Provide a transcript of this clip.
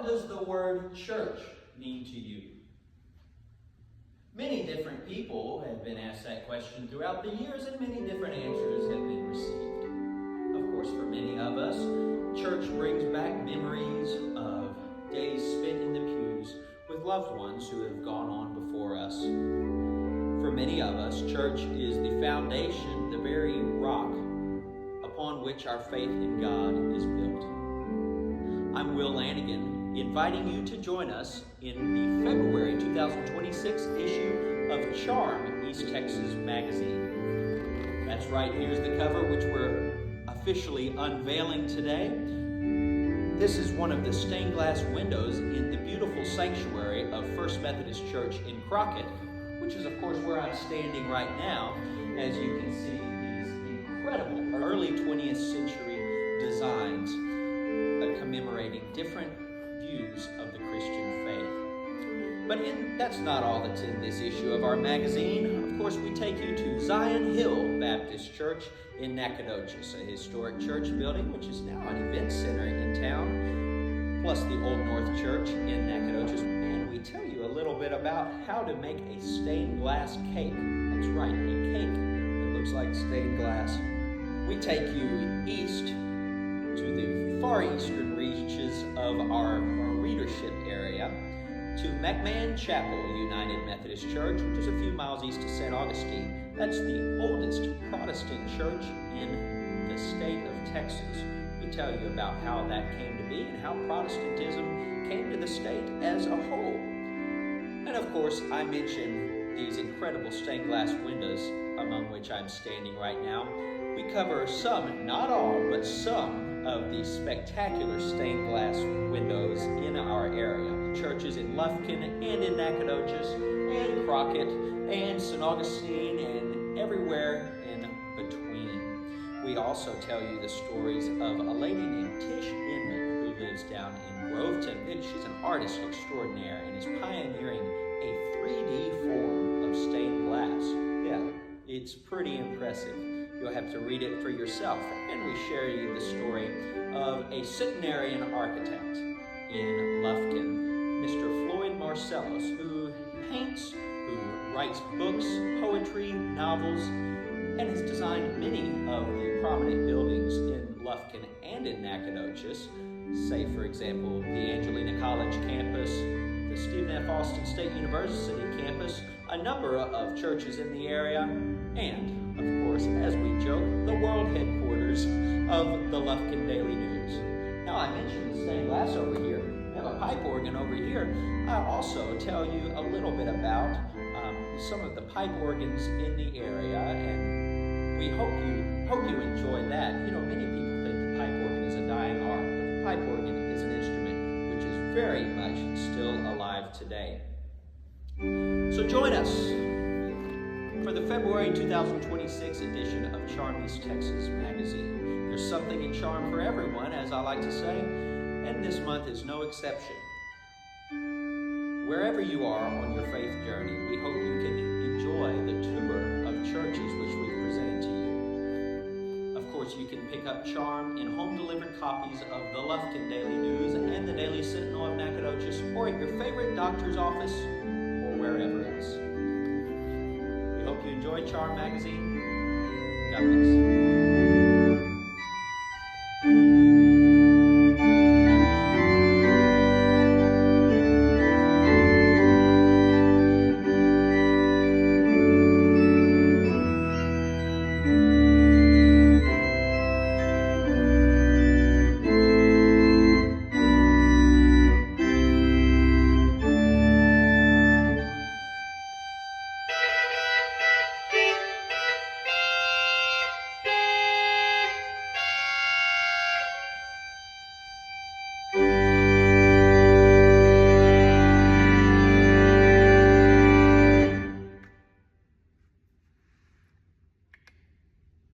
does the word church mean to you? Many different people have been asked that question throughout the years, and many different answers have been received. Of course, for many of us, church brings back memories of days spent in the pews with loved ones who have gone on before us. For many of us, church is the foundation, the very rock upon which our faith in God is built. I'm Will Lanigan, inviting you to join us in the February 2026 issue of Charm, East Texas Magazine. That's right, here's the cover, which we're officially unveiling today. This is one of the stained glass windows in the beautiful sanctuary of First Methodist Church in Crockett, which is, of course, where I'm standing right now. As you can see, these incredible early 20th century designs commemorating different views of the Christian faith. But that's not all that's in this issue of our magazine. Of course, we take you to Zion Hill Baptist Church in Nacogdoches, a historic church building which is now an event center in town, plus the Old North Church in Nacogdoches. And we tell you a little bit about how to make a stained glass cake. That's right, a cake that looks like stained glass. We take you east to the far eastern reaches of our readership area to McMahon Chapel United Methodist Church, which is a few miles east of St. Augustine. That's the oldest Protestant church in the state of Texas. We tell you about how that came to be and how Protestantism came to the state as a whole. And of course, I mentioned these incredible stained glass windows among which I'm standing right now. We cover some, not all, but some of the spectacular stained glass windows in our area. Churches in Lufkin and in Nacogdoches and Crockett and St. Augustine and everywhere in between. We also tell you the stories of a lady named Tish Inman who lives down in Groveton. She's an artist extraordinaire and is pioneering a 3D form of stained glass. Yeah, it's pretty impressive. You'll have to read it for yourself. And we share you the story of a centenarian architect in Lufkin, Mr. Floyd Marcellus, who paints, who writes books, poetry, novels, and has designed many of the prominent buildings in Lufkin and in Nacogdoches. Say, for example, the Angelina College campus, the Stephen F. Austin State University campus, a number of churches in the area, and, of course, as we joke, the world headquarters of the Lufkin Daily News. Now, I mentioned the stained glass over here. We have a pipe organ over here. I'll also tell you a little bit about some of the pipe organs in the area, and we hope you enjoy that. You know, many people think the pipe organ is a dying art, but the pipe organ is an instrument which is very much still alive today. So join us for the February 2026 edition of Charm East Texas Magazine. There's something in charm for everyone, as I like to say, and this month is no exception. Wherever you are on your faith journey, we hope you can enjoy the tour of churches which we've presented to you. Of course, you can pick up Charm in home-delivered copies of the Lufkin Daily News and the Daily Sentinel of Nacogdoches, or at your favorite doctor's office, or wherever else. We hope you enjoy Charm Magazine. God bless.